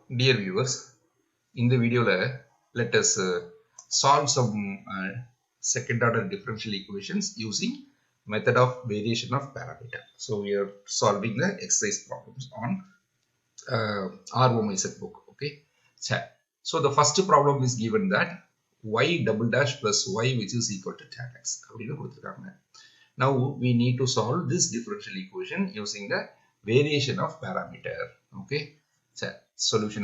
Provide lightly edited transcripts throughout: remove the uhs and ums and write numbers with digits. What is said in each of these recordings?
Dear viewers, in the video, let us solve some second order differential equations using method of variation of parameter. So we are solving the exercise problems on ROMIZ book. Okay. So the first problem is given that y double dash plus y which is equal to tan x. Now we need to solve this differential equation using the variation of parameter. Okay. Solution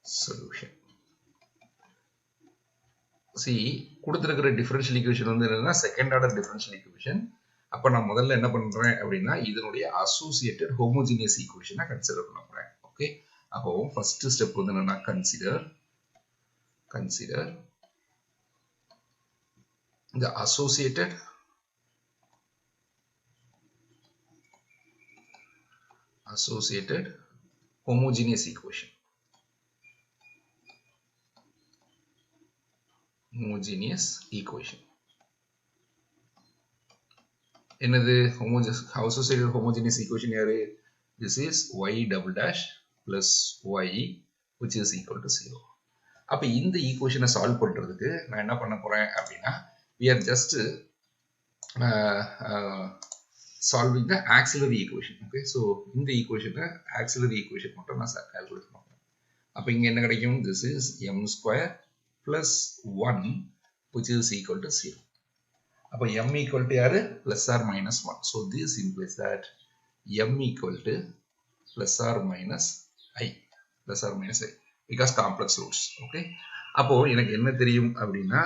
solution. See, கொடுத்திருக்கிற differential equation வந்து என்னன்னா second order differential equation. அப்ப நான் முதல்ல என்ன பண்றேன் அப்படின்னா இதனுடைய associated homogeneous equation கன்சிடர் பண்ண போறேன். ஓகே. அப்போ first step வந்து என்னன்னா consider the associated homogeneous equation. Another associated homogeneous equation here, this is y double dash plus y which is equal to 0. அப்ப இந்த ஈக்குவேஷனை சால்வ் பண்றதுக்கு நான் என்ன பண்ண போறேன் அப்படின்னா we are just solving the auxiliary equation. Okay, so இந்த ஈக்குவேஷனை auxiliary equation மட்டும் நான் கால்குலேட் பண்ணுவேன். அப்ப இங்க என்ன கிடைக்கும்? This is m square plus 1 which is equal to 0. அப்ப m equal to யாரு? Plus or minus 1. So this implies that m equal to plus or minus I. Plus or minus I. Because complex roots. Okay. அப்போ எனக்கு என்ன தெரியும் அப்படின்னா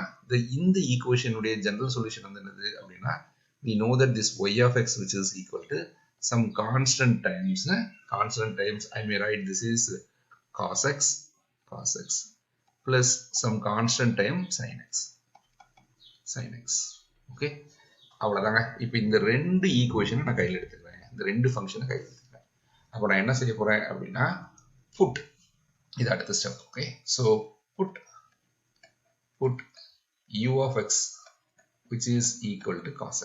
இந்த equation உடைய general solution வந்து என்னது அப்படின்னா we know that this y of x which is equal to some constant times I may write this is cos x plus some constant time sin x. Okay. அவ்வளவுதாங்க. இப்போ இந்த ரெண்டு ஈக்குவேஷனை நான் கையில் எடுத்துக்கிறேன். இந்த ரெண்டு ஃபங்க்ஷனை கையில் எடுத்துக்கிறேன். அப்போ நான் என்ன செய்ய போறேன் அப்படின்னா put இது அடுத்த step. Okay. So put u of x which is equal to cos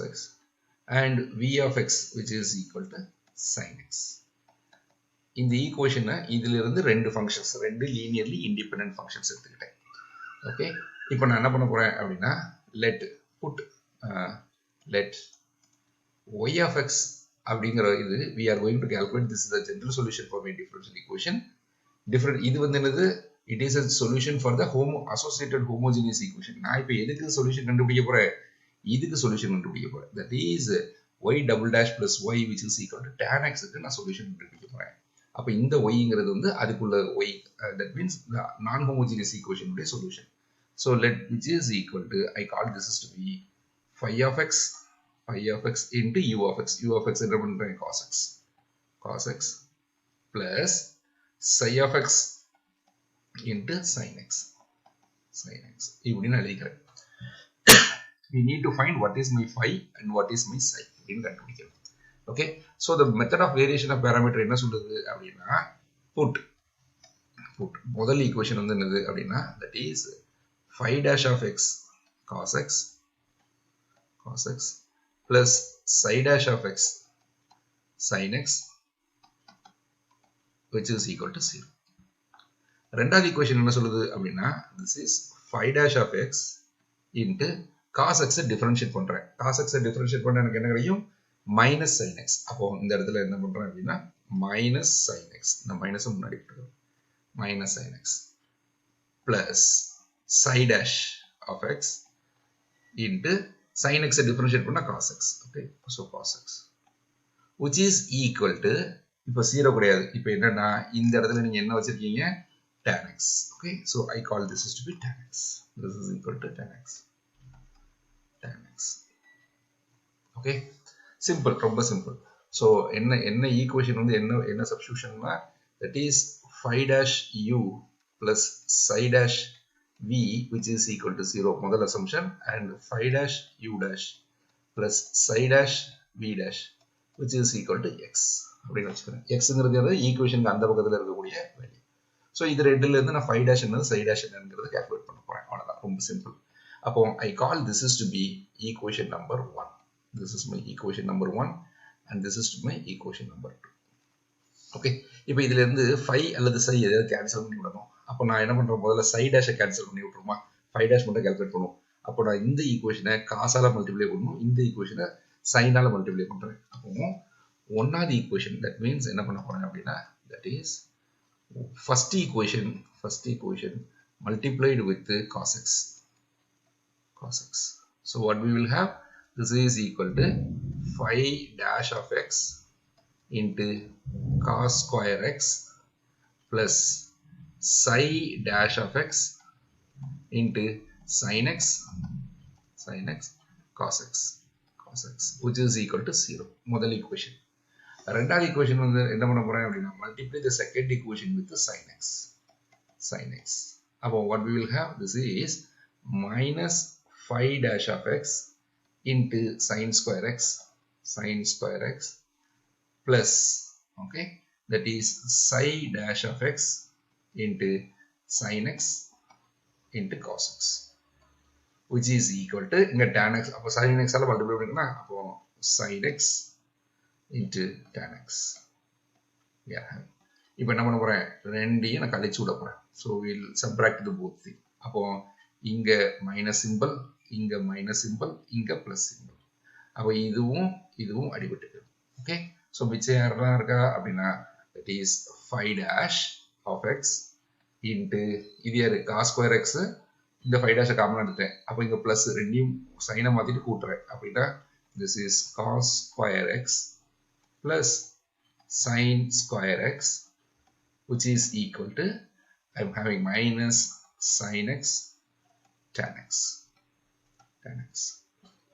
x and v of x which is equal to sin x. இந்த ஈக்குவேஷனை இதுல இருந்து ரெண்டு ஃபங்க்ஷன்ஸ், ரெண்டு லீனியர்லி இண்டிபெண்டன்ட் ஃபங்க்ஷன்ஸ் எடுத்துக்கிட்டேன். ஓகே. இப்போ நான் என்ன பண்ண போறேன் அப்படின்னா let y of x அப்படிங்கிற இது we are going to calculate. This is the general solution for my differential equation. இது வந்து என்னது? It is a solution for the associated homogeneous equation. நான் இப்போ எதுக்கு சொல்யூஷன் கண்டுபிடிக்க போறேன்? இதுக்கு சொல்யூஷன் கண்டுபிடிக்க போறேன். That is y double dash plus y which is equal to tan x க்கு நான் சொல்யூஷன் கண்டுபிடிக்க போறேன். அப்ப இந்த yங்கிறது வந்து அதுக்குள்ள y, that means the non homogeneous equation உடைய solution. So which is equal to, I call this is to be phi of x into u of x. U of x என்ன பண்றேன்? cos x plus psi of x into sin x. இப்படின்னு எழுதிக்கிறேன். We need to find what is my phi and what is my psi அப்படின்னு கண்டுபிடிக்கணும். Okay, so the method of variation of parameter என்ன சொல்லுது அப்படின்னா put முதல் equation வந்து என்னது அப்படின்னா that is phi dash of x cos x plus psi dash of x sin x which is equal to 0. ரெண்டாவது ஈக்குவேஷன் என்ன சொல்லுது அப்படின்னா this is phi dash of x into cos x differentiate பண்றேன். cos x differentiate பண்ணா எனக்கு என்ன கிடைக்கும்? minus sin x. அப்போ இந்த இடத்துல என்ன பண்றேன் அப்படின்னா minus sin x. நான் மைனஸ் முன்னாடி போட்டுறேன். minus sin x plus psi dash of x into sin x differentiate பண்ணா cos x. Okay, so cos x which is equal to, இப்போ 0 கிடையாது. இப்போ என்னன்னா இந்த இடத்துல நீங்க என்ன வச்சிருக்கீங்க? tan x. Okay, so I call this is to be tan x. This is equal to tan x. Okay, simple, ரொம்ப simple. So என்ன ஈக்குவேஷன் வந்து என்ன சப்ஸ்டிடியூஷன்னா that is phi dash u plus psi dash v which is equal to 0 முதல் assumption and phi dash u dash plus psi dash v dash which is equal to x அப்படின்னு வச்சுக்கிறேன். xங்கிறது ஈக்குவேஷனுக்கு அந்த பக்கத்துல இருக்கக்கூடிய value. So இது ரெண்டுல இருந்து நான் phi dash என்னது psi dash என்னங்கிறது கால்குலேட் பண்ண போறேன். அவ்வளவுதான், ரொம்ப சிம்பிள். அப்போ I call this is to be equation number 1. This is my equation number 1 and this is my equation number 2. Okay, இப்போ இதுல இருந்து 5 அல்லது psi எதாவது கேன்சல் பண்ணி விடணும். அப்போ நான் என்ன பண்றேன், முதல்ல psi டேஷை கேன்சல் பண்ணி விட்டுருமா, 5 டேஷ் மட்டும் கால்குலேட் பண்ணுவோம். அப்போ நான் இந்த ஈக்குவேஷனை காசால மல்டிப்ளை பண்ணணும், இந்த ஈக்குவேஷனை சைனால மல்டிப்ளை பண்றேன். அப்போ ஒன்னாவது ஈக்குவேஷன், தட் மீன்ஸ் என்ன பண்ண போறேன் அப்படின்னா, that is first equation multiplied with cos x. So what we will have, this is equal to 5 dash of x into cos square x plus psi dash of x into sin x cos x which is equal to 0. முதல் equation. ரெண்டாவது equation வந்து என்ன பண்ண போறேன் அப்படின்னா, multiply the second equation with the sin x. அப்போ what we will have, this is minus 5 dash of x into sin square x plus, okay, that is psi dash of x into sin x into cos x which is equal to இங்க tan x. அப்போ sin x ஆல multiply பண்ணினா அப்போ sin x into tan x. இப்போ என்ன பண்ண போறேன், ரெண்டையும் நான் கழிச்சு விட போறேன். So we'll subtract the both thing. அப்போ இங்க மைனஸ் சிம்பிள், இங்க மைனஸ் சிம்பிள், இங்க பிளஸ் சிம்பிள். அப்போ இதுவும் அடிபட்டுக்கு. ஓகே, ஸோ மிச்சம் யாரெல்லாம் இருக்கா அப்படின்னா, that is 5 dash of x into இது யாரு cos square x, இந்த 5 dash காமன் எடுத்தேன். அப்போ இங்க பிளஸ் ரெண்டையும் சைனை மாத்திட்டு கூட்டுறேன். அப்படின்னா this is cos square x plus sin square x which is equal to, I'm having minus sin x tan x.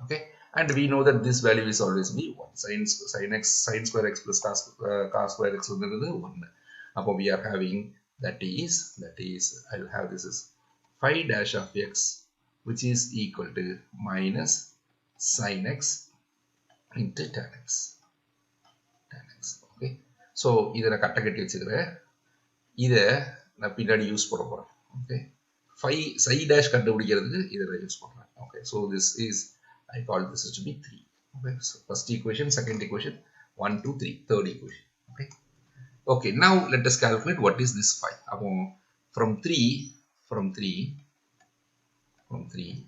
Okay, and we know that this value is always be 1. Sin square x plus cos square x is 1. Appo we are having that is I'll have this is 5 dash of x which is equal to minus sin x into tan x. Okay, so இதை நான் கட்ட கட்டி வச்சுக்கிறேன். இதை நான் பின்னாடி use பண்ண போறேன். ஓகே, 5 psi dash கண்டுபிடிக்கிறதுக்கு இதை நான் யூஸ் பண்றேன். Okay, so this is, I call this to be 3. Okay, so first equation, second equation, 1, 2, 3, third equation. Okay, now let us calculate what is this 5. அப்போ from 3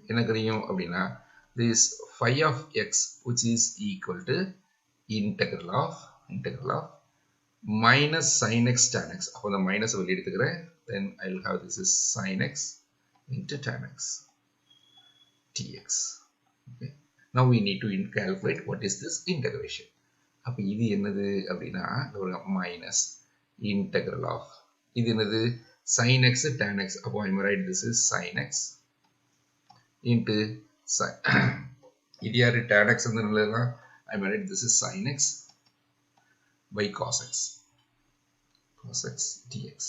என்ன கிடைக்கும் அப்படின்னா, this 5 of x which is equal to integral of minus sin x tan x. அப்போ the minus வெளியே எடுத்துக்கிறேன். Then I will have this is sin x into tan x dx. Okay, now we need to calculate what is this integration. அப்போ இது என்னது அப்படின்னா, minus integral of இது என்னது sin x tan x. அப்போ I will write this is sin x into இது யாரு tan x வந்துருந்தா, I will write this is sin x by cos x dx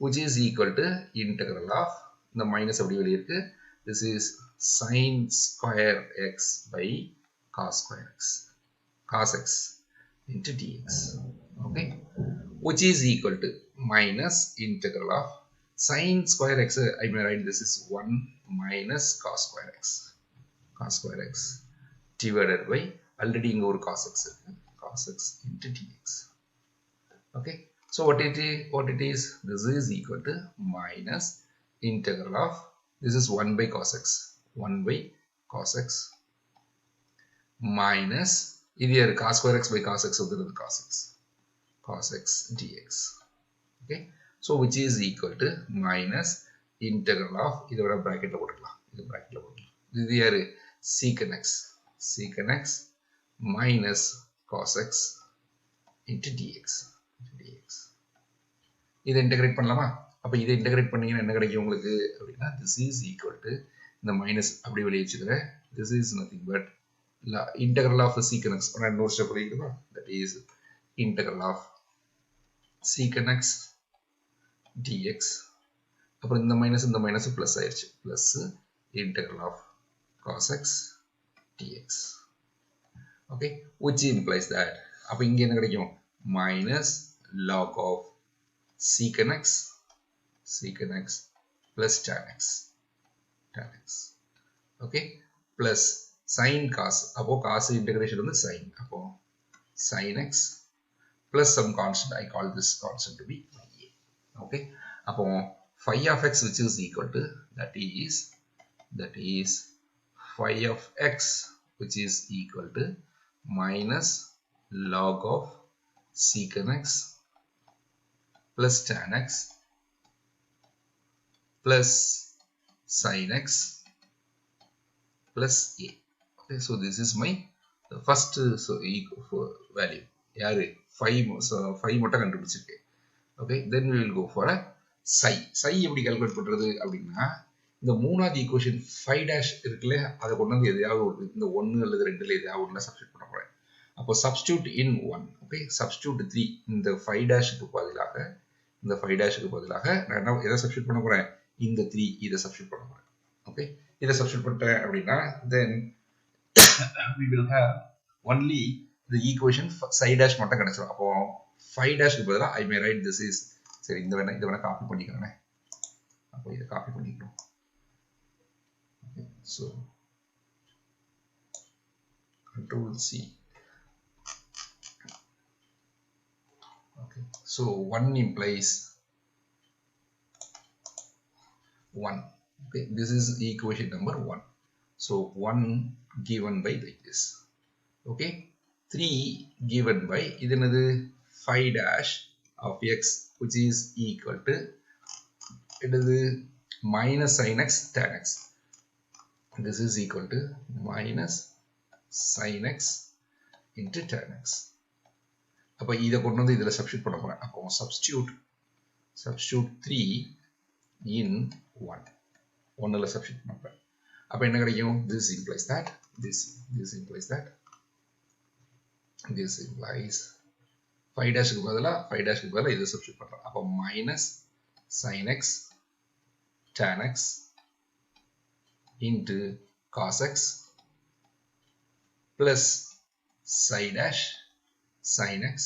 which is equal to integral of the minus அப்படி வெளியே இருக்கு, this is sin square x by cos x into dx. Okay, which is equal to minus integral of sin square x. I may write this is 1 minus cos square x divided by already இங்க ஒரு cos x இருக்கு, cos x into dx. Okay, so what it is, this is equal to minus integral of, this is 1 by cos x minus இது cos square x by cos x வந்து cos x dx. Okay, so which is equal to minus integral of, இதோட bracketல போட்டுக்கலாம், இது யாரு secant x minus cos x into dx. இதை integrate பண்ணலாமா? அப்ப இதை இன்டகிரேட் பண்ணீங்கன்னா என்ன கிடைக்கும் உங்களுக்கு அப்படின்னா, this is equal to இந்த மைனஸ் அப்படி வெளியே வச்சுக்கிறேன், this is nothing but integral of secant x. இன்னொரு ஸ்டெப் எழுதிக்கிறோம், that is integral of secant x dx. அப்புறம் இந்த மைனஸ் பிளஸ் ஆயிடுச்சு, plus integral of cos x dx. Okay, which implies that அப்ப இங்க என்ன கிடைக்கும், minus log of secant x plus tan x. Okay, plus sin cos அப்போ cos integration வந்து sin அப்போ sin x plus some constant. I call this constant to be a. Okay, அப்போ phi of x which is equal to that is phi of x which is equal to minus log of secant x plus tan x plus sin x plus a. Okay, so this is my first value. யாரு 5 மட்டும் கண்டுபிடிச்சிருக்கேன். Okay, then we will go for a psi. Psi எப்படி calculate பண்றது அப்படின்னா இந்த மூணாவது equation 5 dash இருக்குல்ல அதை கொண்டு வந்து எதையாவது இந்த 1 அல்லது 2ல எதையாவது ஒண்ணா சப்ஸ்டிட்யூட் பண்ண போறேன். அப்போ substitute in 1. Okay, substitute 3. இந்த 5 dashக்கு பதிலாக நான் என்ன எதை சப்ஸ்டிட்யூட் பண்ண போறேன்? இந்த 3 இதை சப்ஸ்டிட்யூட் பண்ண போறேன். Okay, இதை சப்ஸ்டிட்யூட் பண்ணிட்டேன் அப்படின்னா then we will have only the equation psi dash மட்டும் கிடைச்சிரும். அப்போ 5 dash க்கு பதிலா I may write this is சரி இத வேணா காப்பி பண்ணிக்கிறேன். அப்போ இத காப்பி பண்ணிக்கிறோம். Okay, so control C. Okay, so 1 implies 1. Okay, this is equation number 1. So 1 given by like this. Okay, 3 given by idanadu 5 dash of x which is equal to idanadu minus sin x tan x. This is equal to minus sin x into tan x. அப்போ இதை கொண்டு வந்து இதில் substitute பண்ண போறேன். அப்போ substitute 3 in 1. 1ல substitute பண்ண போறேன். அப்போ என்ன கிடைக்கும்? This implies that this implies 5 dashக்கு பதிலா இதை சப்ஸ்டிட்யூட் பண்றேன். அப்போ minus sin x tan x into cos x plus psi dash sin x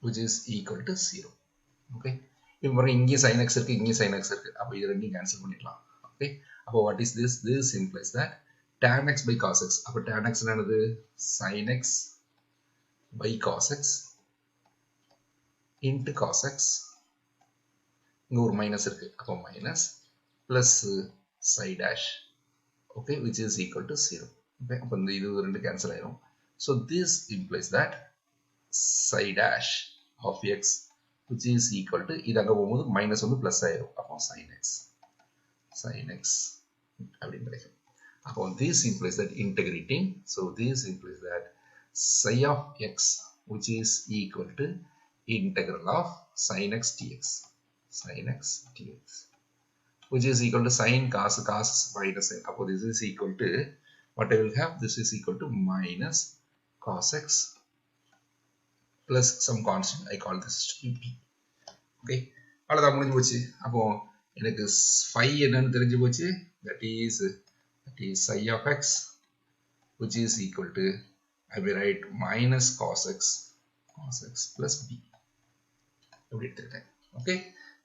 which is equal to 0. Okay, இப்போ பாருங்க இங்கே sin x இருக்கு, இங்கே sin x இருக்கு. அப்போ இது ரெண்டையும் கேன்சல் பண்ணிடலாம். Okay, அப்போ what is this? This implies that tan x by cos x. அப்போ tan x என்னது? sin x by cos x into cos x. இங்க ஒரு மைனஸ் இருக்கு. அப்போ minus plus psi dash. Okay, which is equal to 0. Okay, அப்போ இந்த இது ரெண்டு கேன்சல் ஆயிரும். So this implies that psi dash of x which is equal to இது அங்க போகும்போது மைனஸ் வந்து பிளஸ் ஆயிரும். அப்போ sin x அப்படின்னு கிடைக்கும். அப்போ this implies that integrating. So this implies that psi of x which is equal to integral of sin x dx which is equal to sin cos minus sin. அப்போ this is equal to what I will have? This is equal to minus cos x plus some constant. I call this to be p. Okay, அவ்வளவுதான் முடிஞ்சு போச்சு. அப்போ எனக்கு phi என்னன்னு தெரிஞ்சு போச்சு. That is psi of x which is equal to I will write minus cos x plus b. எப்படி எடுத்துக்கிட்டேன். ஓகே,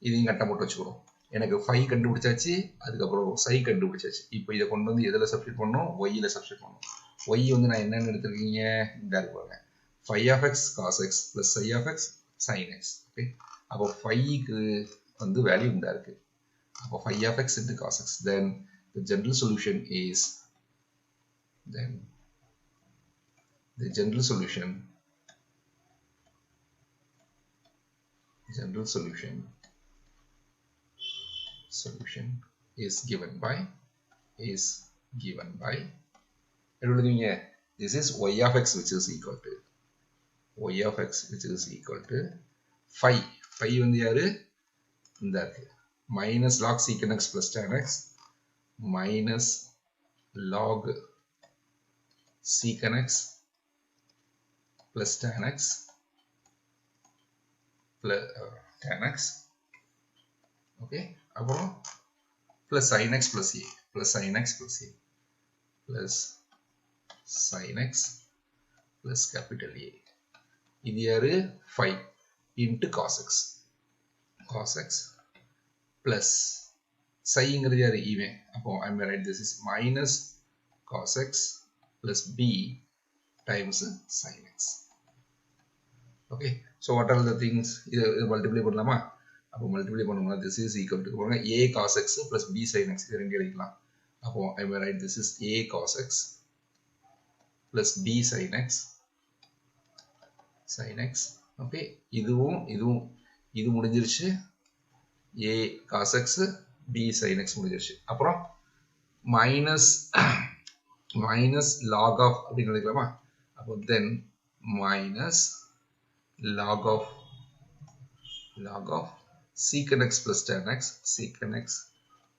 இதையும் கட்ட போட்டு வச்சுக்கிறோம். எனக்கு phi கண்டுபிடிச்சாச்சு, அதுக்கப்புறம் psi கண்டுபிடிச்சாச்சு. இப்போ இதை கொண்டு வந்து எதில் சப்ஸ்டிட்யூட் பண்ணணும்? y-ல சப்ஸ்டிட்யூட் பண்ணணும். y வந்து நான் என்னன்னு எடுத்துருக்கீங்க? இந்த இருப்பாங்க phi of x cos x plus psi of x sin x. Okay, அப்போ phi-க்கு வந்து வேல்யூ இந்த இருக்கு. அப்போ phi of x into cos x. Then the general solution is solution is given by this is y of x which is equal to phi வந்து யாரு? இந்த இருக்கு minus log secant x plus tan x minus log secant x plus tan x plus tan x. Okay, அப்புறம் plus sin x plus a plus sin x plus capital A. இது யாரு? phi into cos x plus psi ங்கிறது யாரு? இவன். அப்போ I may write this is minus cos x plus b times sin x. Okay, so what are the things? இது multiply பண்ணலாமா? அப்போ multiply பண்ணோம்னா this is equal to a cos x plus b sin x. இது ரெண்டு எழுதிக்கலாம். அப்போ I will write this is a cos x plus b sin x. Okay, இது முடிஞ்சிருச்சு. a cos x b sin x முடிஞ்சிருச்சு. அப்புறம் minus log of அப்படின்னு எழுதிக்கலாமா? அப்போ then minus log of secant x plus tan x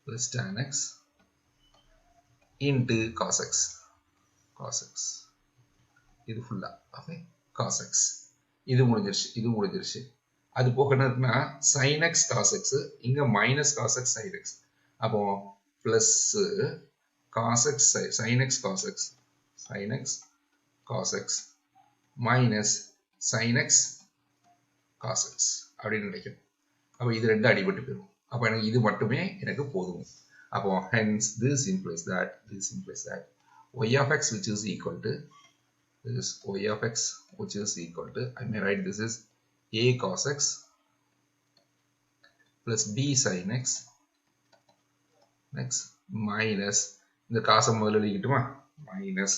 plus tan x into cos x இது ஃபுல்லா. Okay, cos x இது முடிஞ்சிருச்சு. அது போக என்ன இருக்குன்னா sin x cos x, இங்க minus cos x sin x. அப்போ plus cos x sin x cos x minus sin x cos x அப்படின்னு கிடைக்கும். அப்போ இது ரெண்டு அடிபட்டு போயிடும். அப்போ எனக்கு இது மட்டுமே எனக்கு போதும். அப்போ hence this implies that y of x which is equal to I may write this is a cos x plus b sin x minus இந்த காசை முதல்ல எழுதிக்கிட்டுமா minus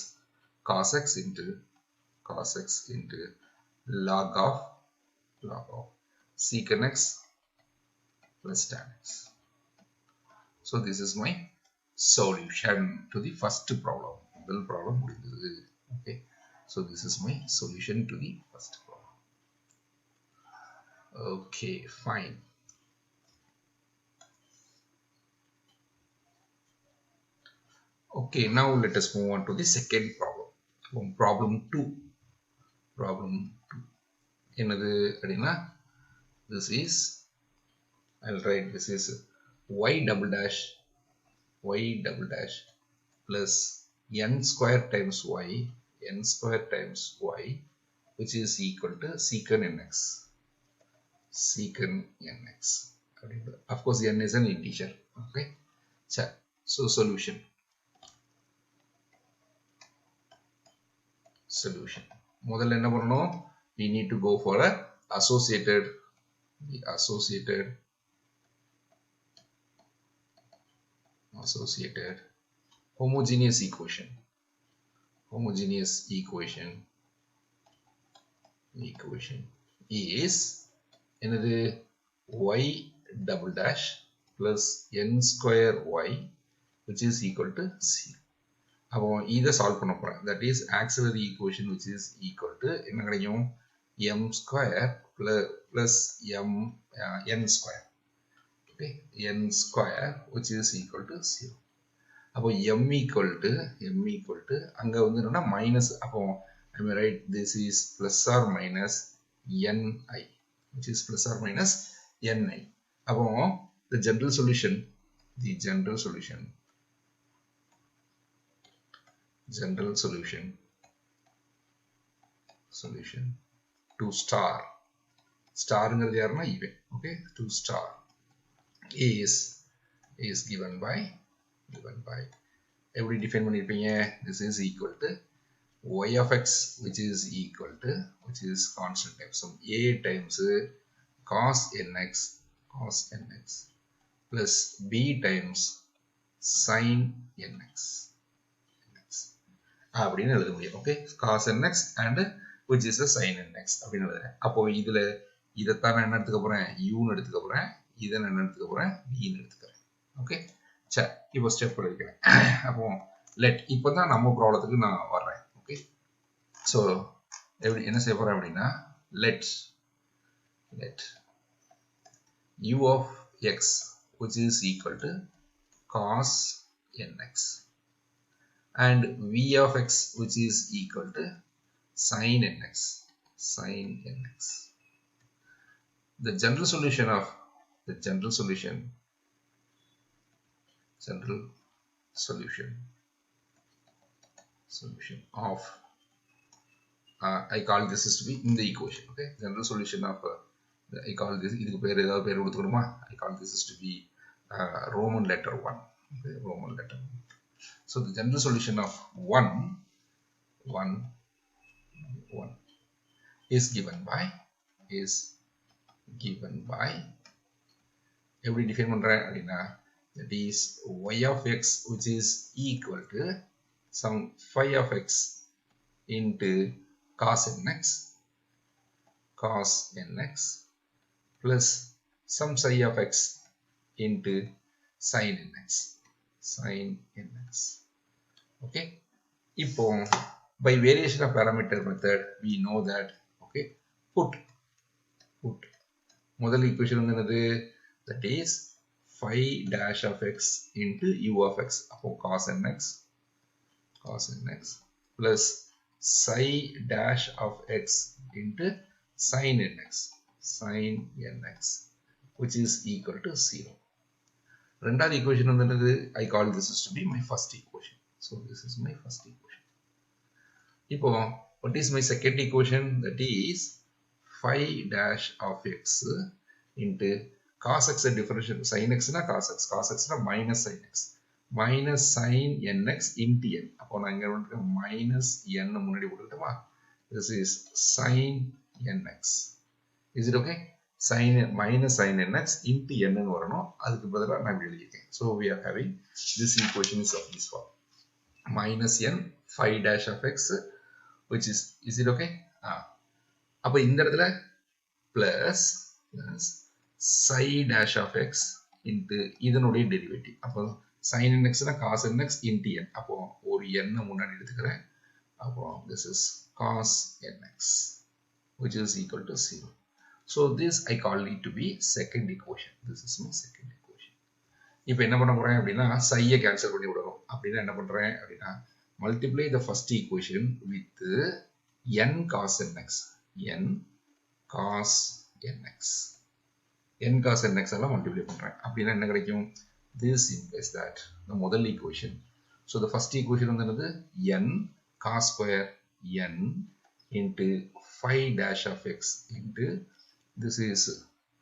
cos x into log of secant x plus tan x. So this is my solution to the first problem. முதல் problem முடிந்தது. Okay, so this is my solution to the first problem. Okay, fine. Okay, now let us move on to the second problem. Problem 2. என்னது அப்படின்னா this is, I'll write this is y double dash plus n square times y which is equal to secant nx. Of course n is an integer. Okay, so solution முதல்ல என்ன பண்ணணும், we need to go for a associated homogeneous equation is என்னது y double dash plus n square y which is equal to 0. அப்போ இதை solve பண்ண போறேன். that is auxiliary equation which is equal to என்ன கிடைக்கும், m square plus n square. Okay, n square which is equal to 0. அப்போ m equal to அங்க வந்து என்னன்னா minus. அப்போ I may write this is plus or minus ni, which is plus or minus ni. அப்போ the general solution to starங்கிறது யாருன்னா இவன். Okay, to star is given by எப்படி define பண்ணிருப்பீங்க, this is equal to y of x which is constant type, so a times cos nx plus b times sin nx அப்படின்னு எழுத முடியும். Okay, cos nx and which is a sin nx அப்படின்னு எழுதுறேன். அப்போ இதுல இதைத்தான் நான் என்ன எடுத்துக்க போறேன், uன்னு எடுத்துக்க போறேன், இதை நான் என்ன எடுத்துக்க போறேன், bன்னு எடுத்துக்கிறேன். ஓகே, சரி, இப்போ ஸ்டெப் எடுக்கிறேன். அப்போ இப்போதான் நம்ம ப்ராப்ளத்துக்கு நான் வர்றேன். ஓகே, ஸோ எப்படி என்ன செய்ய போறேன் அப்படின்னா let u of x which is equal to cos nx and v of x which is equal to sin nx. The general solution of I call this is to be in the equation. Okay, general solution of I call this இதுக்கு பேர் ஏதாவது பேர் கொடுத்துக்கணுமா, I call this is to be Roman letter 1. Okay, Roman letter 1. So the general solution of 1 is given by எப்படி define பண்றேன் அப்படின்னா that is y of x which is equal to some phi of x into cos nx plus some psi of x into sin nx. Okay, இப்போ by variation of parameter method we know that okay put முதல் equation வந்து என்னது, that is phi dash of x into u of x, அப்போ cos nx plus psi dash of x into sin nx which is equal to 0. ரெண்டாவது equation வந்து என்னது, I call this to be my first equation. So this is my first equation. இப்போ what is my second equation, that is phi dash of x into cos x differential sin x na cos x na minus sin x minus sin nx into n. அப்போ நான் இங்க வந்து minus n முன்னாடி போட்டுட்டோமா, this is sin nx. Is it okay? Minus sin nx into n ன்னு வரணும், அதுக்கு பதிலா நான் இப்படி எழுதிட்டேன். So we are having this equation is of this form, minus n phi dash of x which is it okay? அப்போ இந்த இடத்துல plus psi dash of x into இதனுடைய டெரிவேட்டிவ். அப்போ sin nx னா cos nx into n, அப்போ ஒரு n முன்னாடி எடுத்துக்கிறேன். அப்போ this is cos nx which is equal to 0. So this I call it to be second equation. This is my second equation. இப்போ என்ன பண்ண போறேன் அப்படின்னா psi-யை கேன்சல் பண்ணி விடணும். அப்படின்னா என்ன பண்றேன் அப்படின்னா multiply the first equation with n cos nx எல்லாம் multiply பண்றேன். அப்படின்னா என்ன கிடைக்கும், this implies that the முதல் equation. So the first equation வந்து என்னது, n cos square n into phi dash of x into this is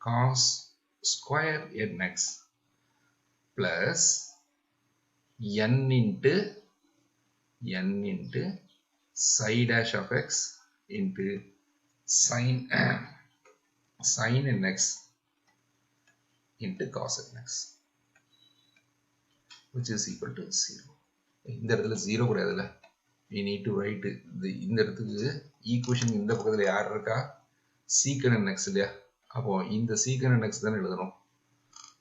cos square nx plus n into psi dash of x into sin nx into cos nx which is equal to 0. இந்த இடத்துல 0 கூடாதுல, we need to write இந்த இடத்துக்கு equation இந்த பக்கத்துல யார் இருக்கா, secant nx இல்லையா, அப்போ இந்த secant nx தான் எழுதணும்.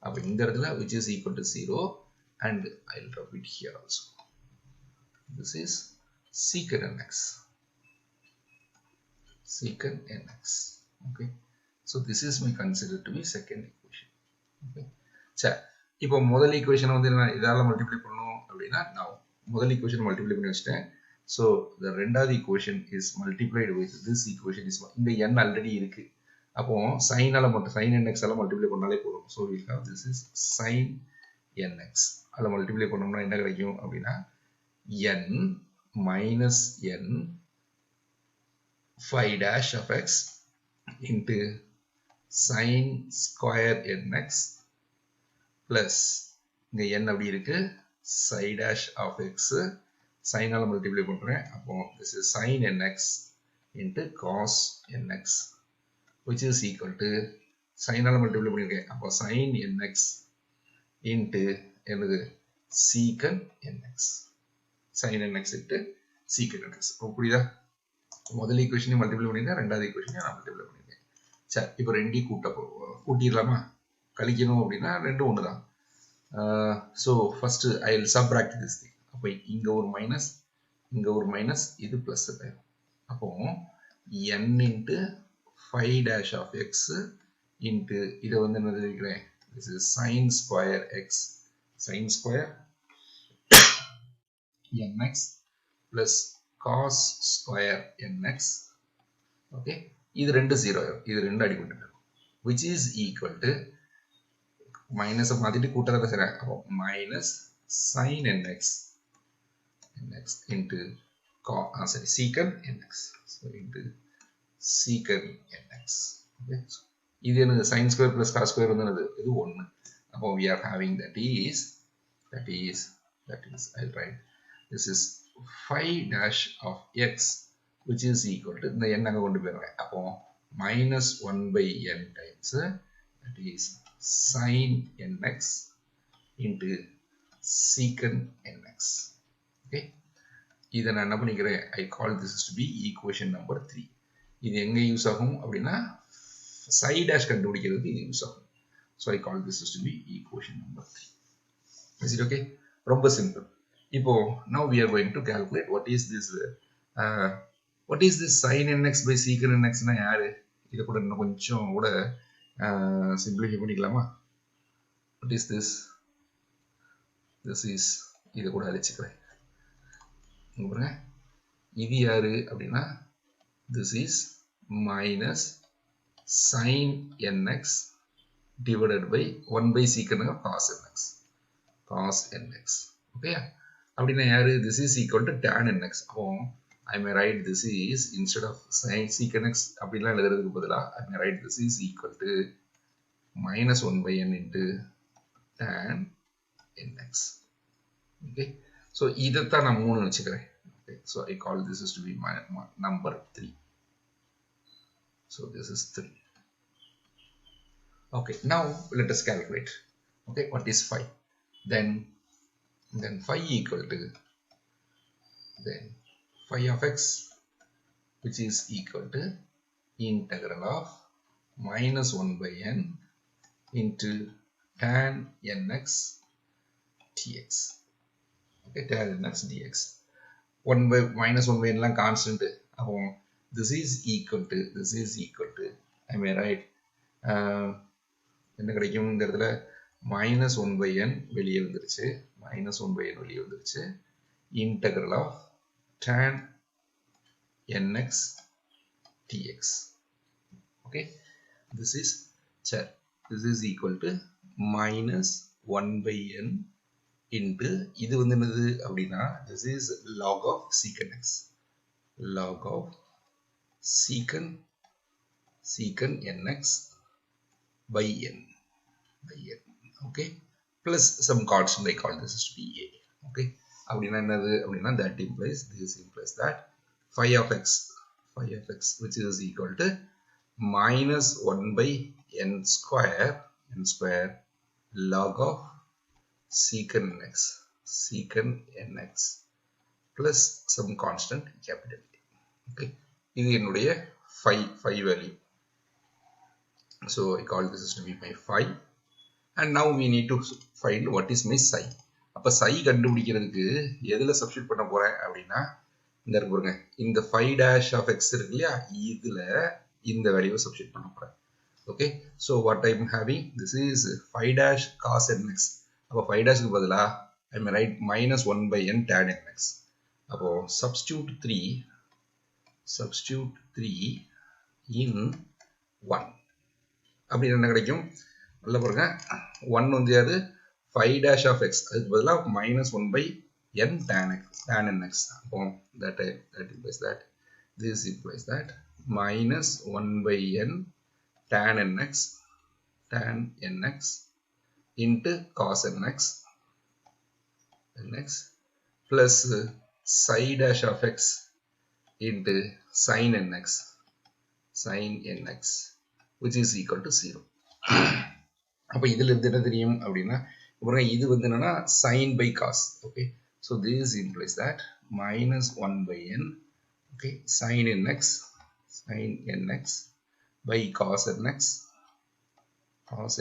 அப்போ இந்த இடத்துல which is equal to 0 and I'll drop it here also. This is secant nx. Okay, so this is my considered to be second equation. Okay, சரி, இப்போ முதல் ஈக்குவேஷனை வந்து நான் இதால மல்டிப்ளை பண்ணணும் அப்படின்னா நான் முதல் ஈக்குவேஷன் மல்டிப்ளை பண்ணி வச்சிட்டேன். So the ரெண்டாவது equation is multiplied with this equation is இந்த n ஆல்ரெடி இருக்கு, அப்போ சைனால மட்டும் sin nx ஆல மல்டிப்ளை பண்ணாலே போதும். So we have this is sin nx ஆல மல்டிப்ளை பண்ணோம்னா என்ன கிடைக்கும் அப்படின்னா n minus n phi dash of x into sin square nx plus இங்க n அப்படி இருக்கு psi dash of x sin ஆல மல்டிப்ளை பண்றேன். அப்போ this is sin nx into cos nx which is equal to sin ஆல multiply பண்ணிருக்கேன். அப்போ sin nx into என்னது secant nx, sin nx into secant nx. புரியுதா? முதல் ஈக்குவேஷனை மல்டிப்ளை பண்ணிருக்கேன், ரெண்டாவது ஈக்குவேஷனை நான் மல்டிப்ளை பண்ணிருக்கேன். சரி, இப்போ ரெண்டையும் கூட்டிடலாமா, கழிக்கணும் அப்படின்னா ரெண்டும் ஒன்று தான். So first I will subtract this thing. அப்போ இங்கே ஒரு மைனஸ் இங்கே ஒரு மைனஸ், இது ப்ளஸ் ஆயிடும். அப்போ n into phi dash of x into இதை வந்து என்ன எழுதிக்கிறேன், this is sin square x sin square nx plus cos square nx. Okay, இது ரெண்டு 0 ஆயிடும், இது ரெண்டு அடிப்பட்டு which is equal to மைனஸை மாற்றிட்டு கூட்டத்தை செய்கிறேன். அப்போ minus sin nx into secant nx, so into secant nx. Okay, இது என்னது sin square plus cos square வந்து என்னது, இது 1. அப்போ we are having that is that is, I'll write this is phi dash of x which is equal to இந்த n அங்க கொண்டு போயிடுறேன். அப்போ minus 1 by n times that is sin nx into secant nx. Okay, இதை நான் என்ன பண்ணிக்கிறேன், I call this to be equation number 3. இது எங்க யூஸ் ஆகும் அப்படின்னா psi dash கண்டுபிடிக்கிறதுக்கு இது யூஸ் ஆகும். So I call this to be equation number 3. Is it okay? ரொம்ப simple. இப்போ now we are going to calculate what is this sin nx by secant nx னா யாரு? இத கூட இன்னும் கொஞ்சம் கூட simplify பண்ணிக்கலாமா? What is this? This is இத கூட அழிச்சுக்கிறேன். இங்க பாருங்க, இது யாரு அப்படின்னா this is minus sin nx divided by 1 by secant cos nx. Okay, அப்படின்னா யாரு? This is equal to tan nx. அப்போ I may write this is, instead of sin secant x அப்படிலாம் எழுதுறதுக்கு பதிலா I may write this is equal to minus 1 by n into tan nx. Okay, so இதைத்தான் நான் 3 வச்சுக்கிறேன். Okay, so I call this is to be my number 3. So this is 3. Okay, now let us calculate. Okay, what is phi? Then phi equal to phi of x which is equal to integral of minus 1 by n into tan nx dx. Okay, tan nx dx. 1 by minus 1 by n எல்லாம் constant. அப்போ this is equal to I may write என்ன கிடைக்கும் இந்த இடத்துல minus 1 by n வெளியே வந்துருச்சு, integral of tan nx dx. Okay, this is equal to minus 1 by n into இது வந்து என்னது அப்படின்னா this is log of secant x, secant nx by n. Okay, plus some constant I call this to be a. Okay, அப்படின்னா என்னது அப்படின்னா that implies that phi of x which is equal to minus 1 by n square log of secant nx plus some constant capital A. Okay, இது என்னுடைய phi value. So I call this to be my phi, and now we need to find what is my psi. அப்ப psi கண்டுபிடிக்கிறதுக்கு எதுல substitute பண்ண போறேன் அப்படின்னா இந்த இருக்கு பாருங்க, இந்த phi dash of x இருக்கு இல்லையா, இதுல இந்த வேல்யூவை சப்ஸ்டிட்யூட் பண்ண போறேன். Okay, so what I am having, this is phi dash cos nx. அப்ப phi dash க்கு பதிலா I may write minus 1 by n tan nx. அப்போ substitute 3 in 1 அப்படி என்ன கிடைக்கும்? நல்ல பாருங்க, 1 வந்து அது phi dash of x, அதுக்கு பதிலா minus 1 by n tan nx. அப்போ that implies that this implies that minus 1 by n tan nx into cos nx plus psi dash of x into sin nx which is equal to 0. அப்ப இதுல இருந்து என்ன தெரியும் அப்படின்னா இது வந்து என்னன்னா sin by cos. Okay, so this implies that minus 1 by n, okay, sin nx by cos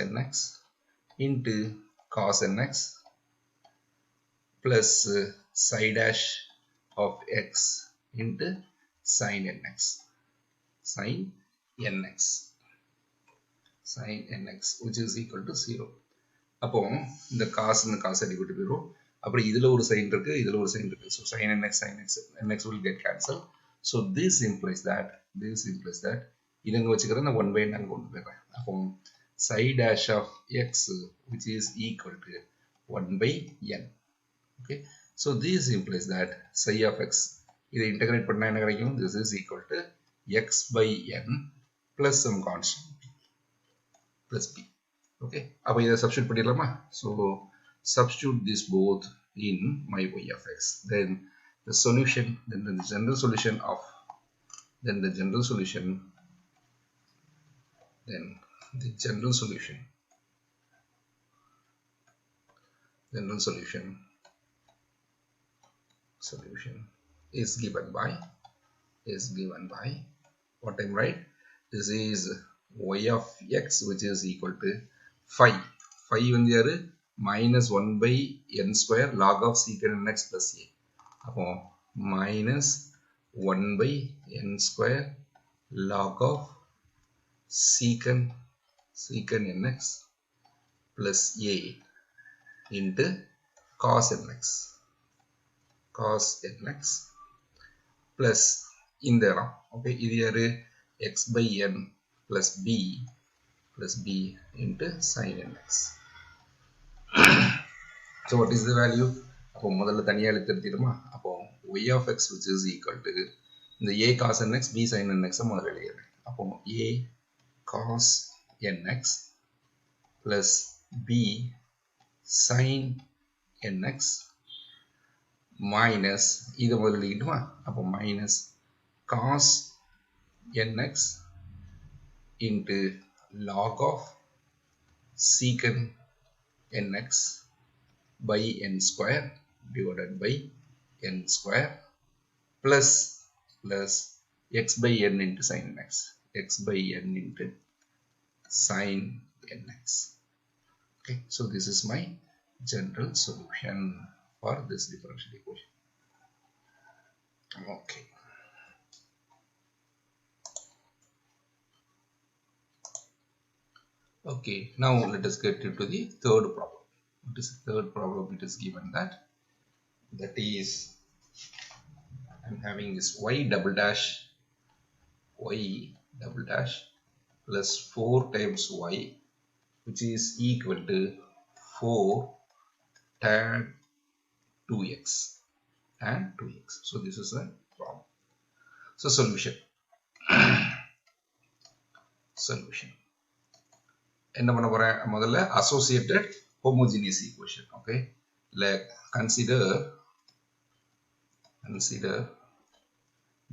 nx into cos nx plus psi dash of x into sin nx which is equal to 0. அப்போ இந்த cos அடிபட்டு போயிடும். அப்புறம் இதுல ஒரு sin இருக்கு, so sin nx will get cancelled. So this implies that இது அங்க வச்சுக்கிறேன், நான் 1 by n அங்க கொண்டு போயிடுறேன். அப்போ psi dash of x which is equal to 1 by n. Okay, so this implies that psi of x, இதை integrate பண்ணா என்ன கிடைக்கும்? This is equal to x by n plus some constant plus b. Okay, அப்ப இதை substitute பண்ணிடலாமா? So substitute this both in my y of x. Then the solution, then the general solution of, then the general solution, then the general solution, general solution is given by what I'm right, this is y of x which is equal to phi வந்து யாரு minus 1 by n square log of secant nx plus a. அப்போ minus 1 by n square log of secant nx plus a into cos nx plus இந்த இடம் okay இது யாரு x by n plus b into sin nx. So what is the value? அப்போ முதல்ல தனியா எழுதிடுமா. அப்போ y of x which is equal to இந்த a cos nx b sin nx முதல்ல எழுதிடுறேன். அப்போ a cos nx plus b sin nx minus இதை முதல்ல எழுதிடுமா. அப்போ minus cos nx into log of secant nx by n square divided by n square plus x by n into sin nx, x by n into sin nx. Okay, so this is my general solution for this differential equation. Okay. Okay, now let us get into the third problem. What is the third problem? It is given that is I'm having this y double dash plus 4 times y which is equal to 4 tan 2x and 2x. So this is a problem. So solution. என்ன பண்ண போறேன் முதல்ல associated homogeneous equation. Okay, like consider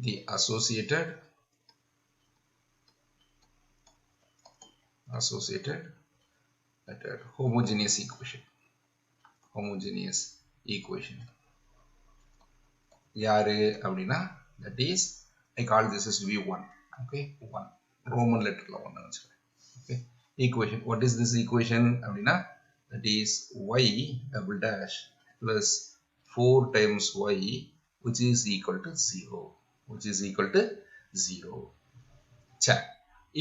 the associated homogeneous equation யாரு அப்படின்னா that is I call this as v1. Okay, 1 Roman letterல 1 வச்சுக்கிறேன். Okay, equation. What is this equation அப்படின்னா that is y double dash plus 4 times y which is equal to 0. சரி,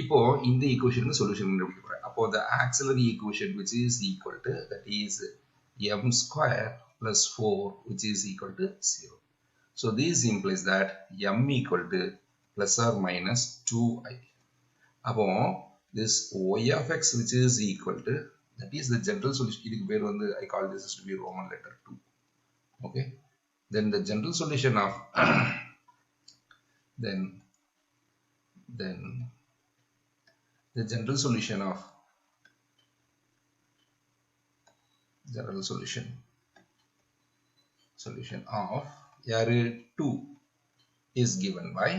இப்போ இந்த ஈக்குவேஷனுக்கு solution கண்டுபிடிக்க போறேன். அப்போ the auxiliary equation which is equal to that is m square plus 4 which is equal to 0. So this implies that m equal to plus or minus 2i. அப்போ this y of x which is equal to that is the general solution. இதுக்கு பேர் வந்து I call this to be Roman letter 2. Okay, then the general solution of then the general solution of யாரு 2 is given by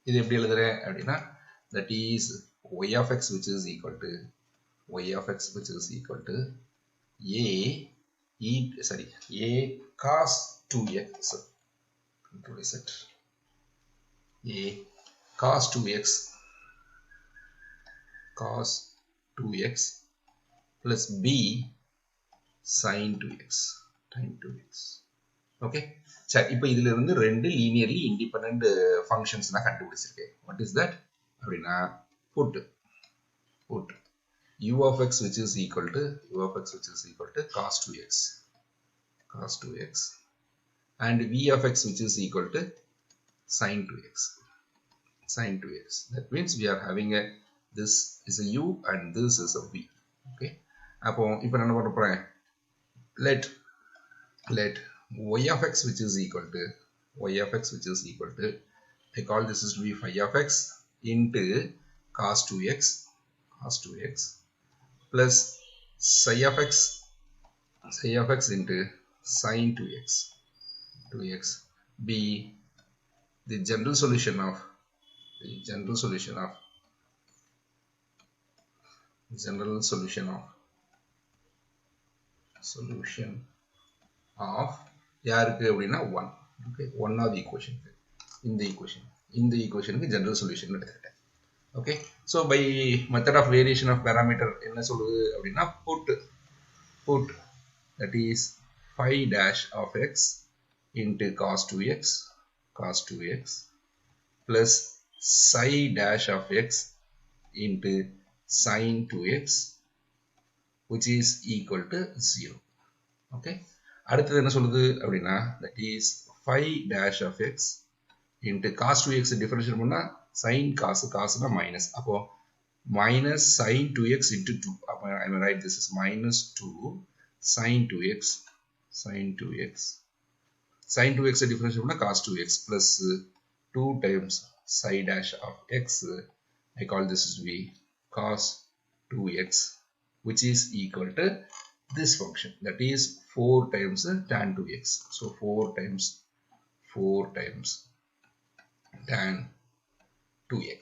இது எப்படி எழுதுறேன் அப்படின்னா that is y of x which is equal to a cos 2x a cos 2x plus b sin 2x. Okay, சரி, இப்போ இதுல இருந்து ரெண்டு linearly independent functions நான் கண்டுபிடிச்சிருக்கேன். What is that அப்படின்னா put u of x which is equal to cos 2x and v of x which is equal to sin 2x. That means we are having a this is a u and this is a v. Okay, அப்போ இப்போ நான் என்ன பண்ண போறேன், let y of x which is equal to I call this is to be phi of x into cos 2x plus psi of x into sin 2x be the general solution of யாருக்கு அப்படின்னா 1. okay, 1வது ஈக்குவேஷனுக்கு இந்த ஈக்குவேஷனுக்கு general solution எடுத்துக்கிட்டேன். okay, so by method of variation of parameter என்ன சொல்லுது அப்படின்னா put that is phi dash of x into cos 2x plus psi dash of x into sin 2x which is equal to 0. okay, அடுத்தது என்ன சொல்லுது அப்படின்னா that is phi dash of x into cos 2x differentiate பண்ணா sin cosனா minus, அப்போ minus sin 2x into 2, அப்போ I will write this is minus 2 sin 2x differentiate பண்ணா cos 2x plus 2 times psi dash of x, I call this to be cos 2x which is equal to this function, that is 4 times tan 2x. so 4 times tan 2x.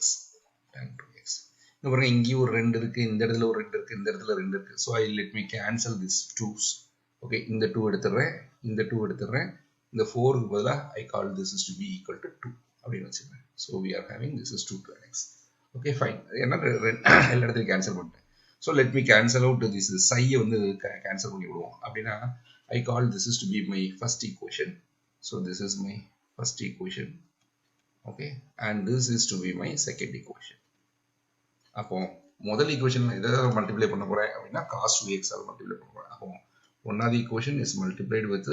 இங்க பாருங்க, இங்கேயும் ஒரு 2 இருக்கு, இந்த இடத்துல ஒரு 2 இருக்கு, இந்த இடத்துல 2 இருக்கு. so I let me cancel this 2's. okay, இந்த 2 எடுத்துறேன், இந்த 4 க்கு பதிலா I call this is to be equal to 2 அப்படின்னு வச்சுக்கிறேன். so we are having this is 2 tan x. okay, fine. ஏன்னா எல்லா இடத்தையும் கேன்சல் பண்ணிட்டேன். so let me cancel out this psi வந்து cancel பண்ணி விடுவோம். அப்படின்னா I call this is to be my first equation. so this is my first equation. okay, and this is to be my second equation. அப்போ முதல் equation எதை multiply பண்ண போறேன் அப்படின்னா cos 2x ஆல மல்டிப்ளை பண்ண போறேன். அப்போ ஒன்னாவது equation is multiplied with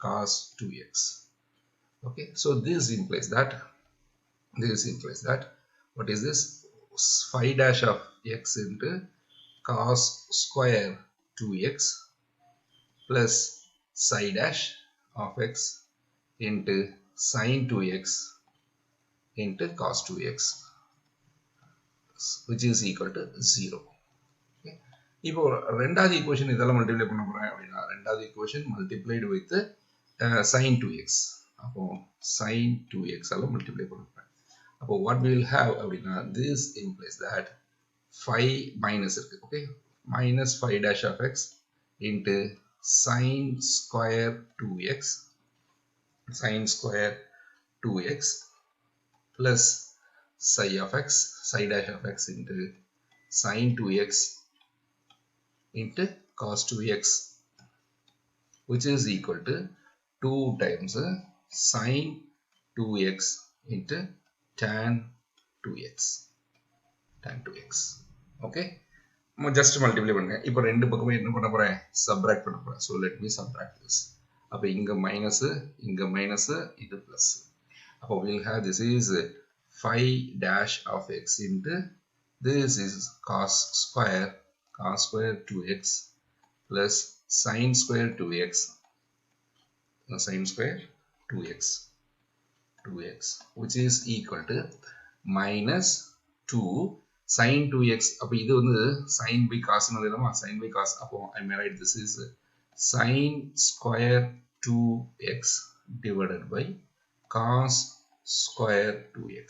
cos 2x. okay, so this implies that what is this, phi dash of x into cos square 2x plus psi dash of x into sin 2x into cos 2x which is equal to 0. okay, இப்போ ரெண்டாவது equation இதெல்லாம் multiply பண்ண போறேன் அப்படின்னா ரெண்டாவது equation multiplied with sin 2x. அப்போ sin 2x ஆல multiply பண்ண போறேன். அப்போ what we will have அப்படின்னா this implies that phi minus இருக்கு. okay, minus phi dash of x into sin square 2x plus psi dash of x into sin 2x into cos 2x which is equal to 2 times sin 2x into tan 2x. okay, just multiply பண்ணுங்க. இப்போ ரெண்டு பக்கமும் என்ன பண்ண போறேன், subtract பண்ண போறேன். so let me subtract this. அப்போ இங்க மைனஸ் இது பிளஸ். அப்போ we'll have this is phi dash of x into this is cos square 2x plus sin square 2x which is equal to minus 2 sin 2x. அப்போ இது வந்து sin by cos னு எழுதலாமா, sin by cos. அப்போ I may write this is sin square 2x divided by cos square 2x.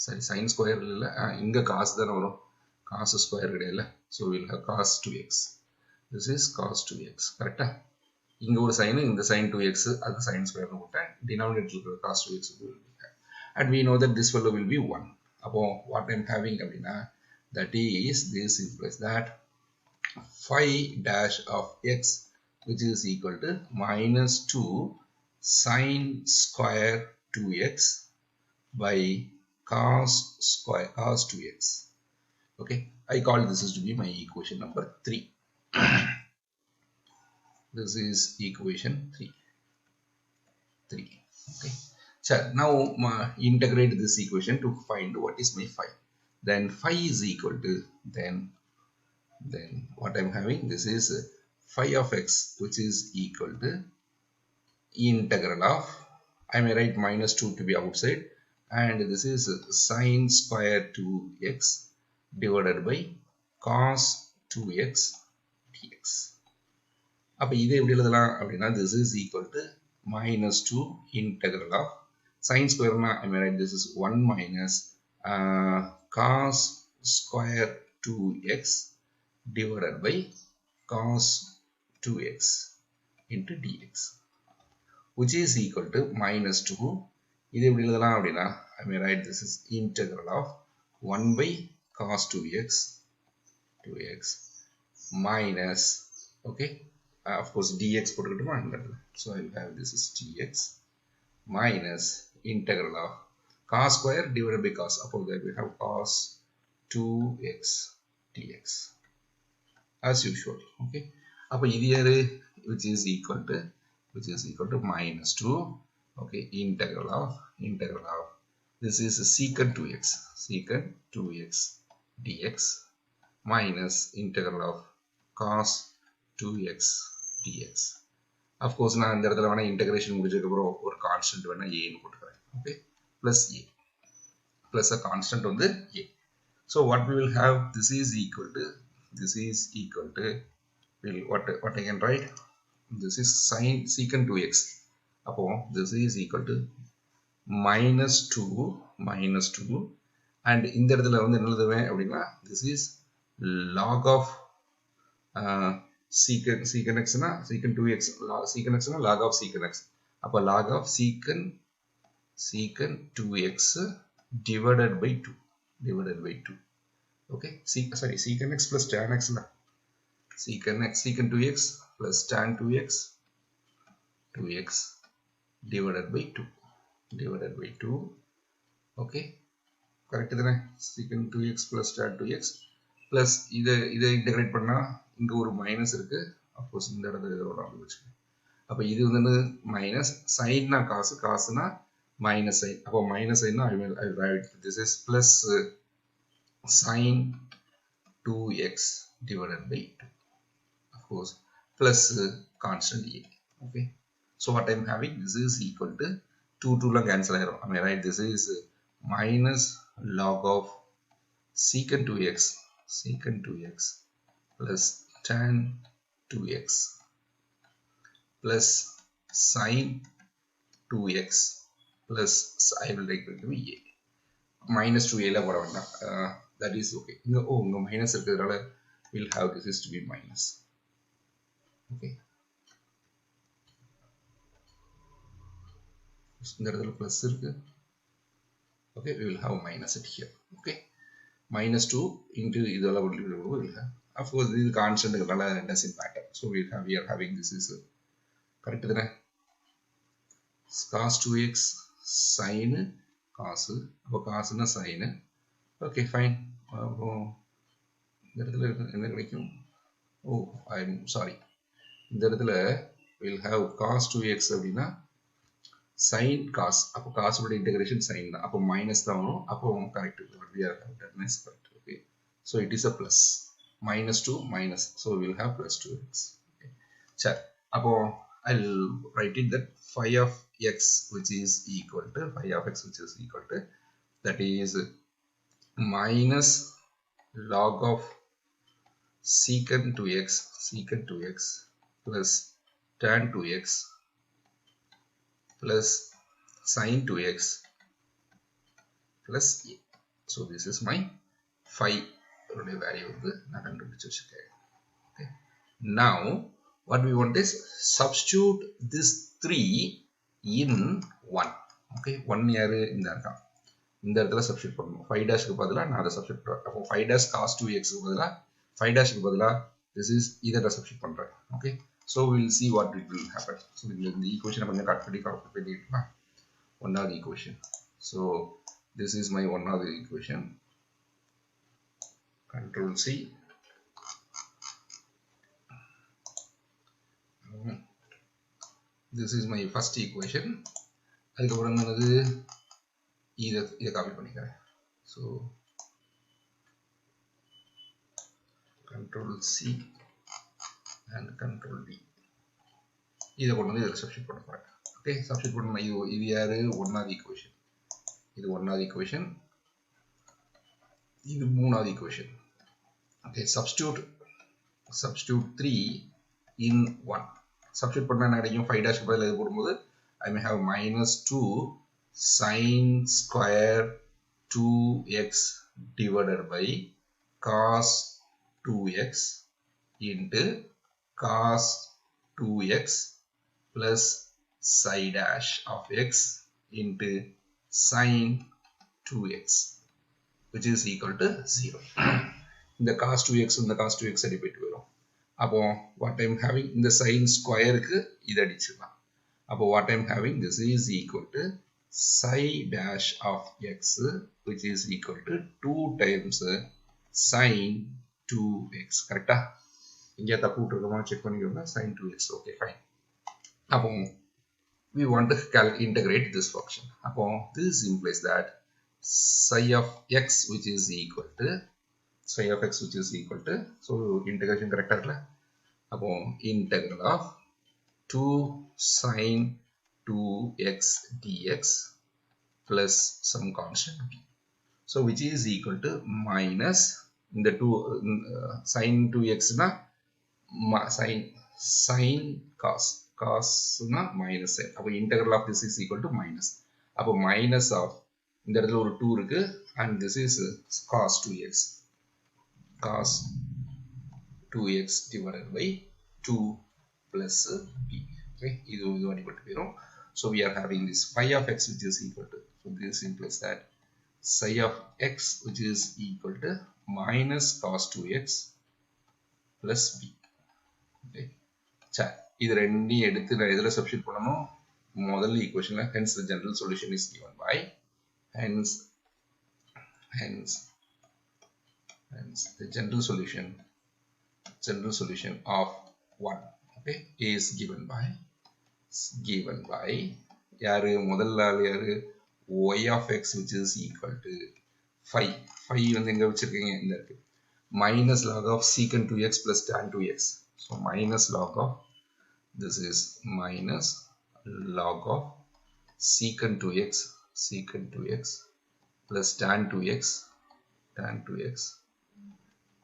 சரி, sin square இல்ல, இங்க cos தான வரும், cos square கிடையாது. so we'll have cos 2x. this is cos 2x. கரெக்ட்டா? இங்க ஒரு sin, இந்த sin 2x, அது sin square னு போட்டேன். denominator இருக்கிற cos 2x will be here. and we know that this fellow will be 1. அப்போ what I'm having அப்படின்னா that is this implies that phi dash of x which is equal to minus 2 sin square 2x by cos 2x. okay, I call this is to be my equation number 3. this is equation 3. okay, so now integrate this equation to find what is my phi. then phi is equal to then what I'm having, this is phi of x which is equal to integral of, I may write minus 2 to be outside, and this is sin square 2x divided by cos 2x dx. அப்ப இதை எப்படி எழுதலாம் அப்படின்னா this is equal to minus 2 integral of sin square na I mean right, this is 1 minus cos square 2x divided by cos 2x into dx, which is equal to minus 2. இதை எப்படி எழுதலாம் அப்படின்னா I mean right, this is integral of 1 by cos 2x minus, okay, of course dx போட்டுக்கிட்டோமா இந்த இடத்துல. So I will have this is dx minus integral of cos square divided by cos. அப்போ we have cos 2x dx as usual. Okay, அப்போ இது யாரு, which is equal to minus 2. Okay, integral of this is secant 2x dx minus integral of cos 2x dx. Of course நான் இந்த இடத்துல வேணா integration முடிஞ்சதுக்கு அப்புறம் ஒரு கான்ஸ்டன்ட் வேணா a ன்னு போட்டுக்கிறேன். Okay, plus a plus a constant வந்து a. So what we will have, this is equal to what I can write, this is sin secant 2x. அப்போ this is equal to minus 2 and இந்த இடத்துல வந்து என்ன எழுதுவேன் அப்படின்னா this is log of secant x na secant 2x secant x na log of secant x. அப்போ log of secant 2x divided by 2. Okay, sorry, secant x plus tan x na secant 2x plus tan 2x divided by 2. Okay, correct தானே? secant 2x plus tan 2x plus இதை integrate பண்ணா இங்க ஒரு minus இருக்கு. Of course இந்த இடத்துல ஏதோ ஒரு ஆள் வச்சுக்கோங்க. அப்போ இது வந்து மைனஸ் சைன்னா காசுனா மைனஸ் சைன். அப்போ minus சைன்னா I will write this is plus sin 2x divided by 2. Of course plus constant a. Okay, so what I am having, this is equal to 2 la cancel ஆயிரும். I mean right, this is minus log of secant 2x plus tan 2x plus sin 2x plus I will write it to be a minus 2a la போட வேண்டாம். That is okay. இங்க minus இருக்கிறதுனால we'll have this is to be minus. Okay, இந்த இடத்துல plus இருக்கு. Okay, we will have minus it here. Okay, minus 2 into இதெல்லாம் will have, of course this is constant னால doesn't matter. So we are having this is correct தானே? cos 2x sin cos, அப்போ cosனா sin. Okay, fine. அப்போ இந்த இடத்துல என்ன கிடைக்கும்? Oh, I'm sorry. இந்த இடத்துல we'll have cos 2x அப்படின்னா sin cos, அப்போ cos உடைய integration sin தான். அப்போ minus தான் வரும். அப்போ correct. We are done is correct. Okay, so it is a plus minus 2 minus, so we will have plus 2x. Okay, சரி, அப்போ I'll write it that phi of x which is equal to that is minus log of secant 2x plus tan 2x plus sin 2x plus a. So this is my phi value வந்து நான் கண்டுபிடிச்சு வச்சிருக்கேன். Okay, now what we want is substitute this 3 in 1. Okay, 1 யாரு இந்த இருக்கான், இந்த இடத்துல substitute பண்ணணும். 5 க்கு பதிலா நான் அதை சப்ஸ்டிட் பண்றேன். அப்போ 5 cos 2x க்கு பதிலா 5 க்கு பதிலா this is இதை நான் சப்ஸ்டிட் பண்றேன். Okay, so we will see what it will happen. So இந்த ஈக்குவேஷனை கொஞ்சம் கட் பண்ணிக்கலாம். ஒன்றாவது equation. So this is my ஒன்றாவது equation. Control C. This is my first equation. அதுக்கப்புறம் என்னது, இதை காப்பி பண்ணிக்கிறேன். So Control C and Control V. இதை கொண்டு வந்து இதில் சப்ஸ்டிட் பண்ண போகிறேன். ஓகே, சப்ஸ்டிட் பண்ண இது யாரு, ஒன்றாவது ஈக்குவேஷன். இது ஒன்றாவது ஈக்குவேஷன், இது மூணாவது equation. Okay, substitute 3 in 1. Substitute பண்ணா என்ன கிடைக்கும்? 5 dash பதிலா இது போடும்போது I may have minus 2 sin square 2x divided by cos 2x into cos 2x plus psi dash of x into sin 2x, which is equal to 0. இந்த cos 2x இந்த cos 2x அடிபட்டு வரும். அப்போ what I'm having இந்த sin squareக்கு இது அடிச்சிடலாம். அப்போ what I'm having, this is equal to psi dash of x, which is equal to 2 times sin 2x. கரெக்டா? இங்கே தப்பு விட்டுருக்கோமா செக் பண்ணிக்கோங்க. sin 2x. Okay, fine. அப்போ we want to integrate this function. அப்போ this implies that psi of x which is equal to so integration correct ஆகல. அப்போ integral of 2 sin 2x dx plus some constant b, so which is equal to minus இந்த 2 sin 2x na sin cos na minus sign. அப்போ integral of this is equal to minus. அப்போ minus of இந்த இடத்துல ஒரு 2 இருக்கு and this is cos 2x divided by 2 plus b. Okay, இது அடிபட்டு போயிடும். So we are having this phi of x which is equal to, so this implies that psi of x which is equal to minus cos 2x plus b. Okay, சரி, இது ரெண்டையும் எடுத்து நான் எதில் substitute பண்ணணும்? முதல்ல ஈக்குவேஷன்ல. hence the general solution is given by hence the general solution of 1, okay, is given by யாரு முதல்ல யாரு? y of x which is equal to 5 வந்து எங்க வச்சிருக்கீங்க? இந்த இருக்கு. minus log of secant 2x plus tan 2x. so minus log of, this is minus log of secant 2x plus tan 2x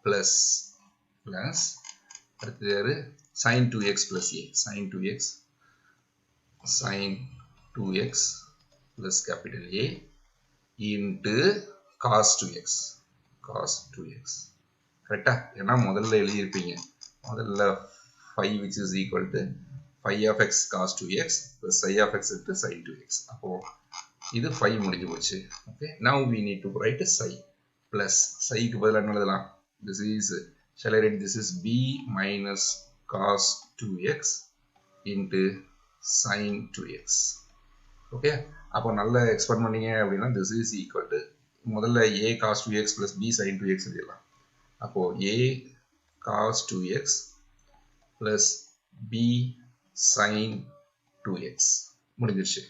plus அடுத்து யாரு? sin 2x plus a, sin 2x plus capital A into cos 2x. கரெக்டா? ஏன்னா முதல்ல எழுதியிருப்பீங்க. முதல்ல 5 which is equal to phi of x cos 2x plus psi of x into sin 2x. அப்போ இது 5 முடிஞ்சு போச்சு. Okay, now we need to write a psi plus psiக்கு பதிலா என்ன எழுதலாம்? this is, shall I write this is b minus cos 2x into sin 2x. okay, அப்போ நல்லா expand பண்ணீங்க அப்படின்னா this is equal to முதல்ல a cos 2x plus b sin 2x எழுதலாம். அப்போ a cos 2x plus b sin 2x முடிஞ்சிருச்சு.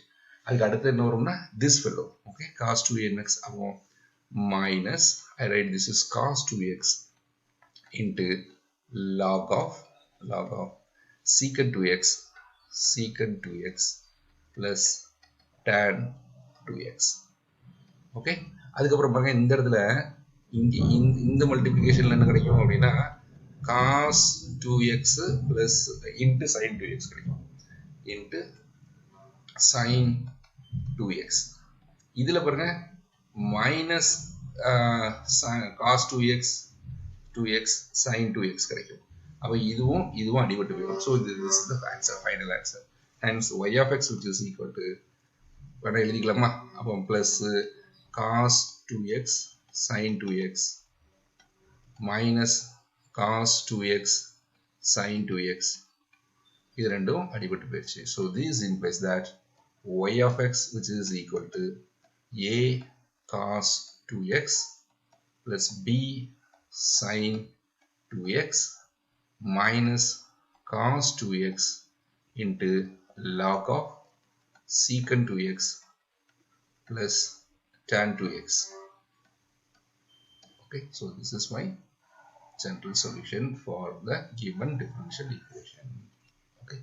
அதுக்கு அடுத்து என்ன வரும்னா this fellow, okay, cos 2nx. அப்போ minus, I write this is cos 2x into log of secant 2x plus tan 2x. okay, அதுக்கப்புறம் பாருங்க இந்த இடத்துல இந்த மல்டிப்ளிகேஷன்ல என்ன கிடைக்கும் அப்படின்னா cos 2x plus into sin 2x கிடைக்கும், into sin 2x. இதுல பாருங்க minus cos 2x sin 2x கிடைக்கும். அப்ப இதுவும் அடிபட்டு போயிடும். so this is the answer, final answer. hence y of x which is equal to, வேணா எழுதிக்கலாமா? அப்போ plus cos 2x sin 2x minus cos 2x sin 2x, இது ரெண்டும் அடிபட்டு போயிடுச்சு. so this implies that y of x which is equal to a cos 2x plus b sin 2x minus cos 2x into log of secant 2x plus tan 2x. okay, so this is my general solution for the given differential equation. okay.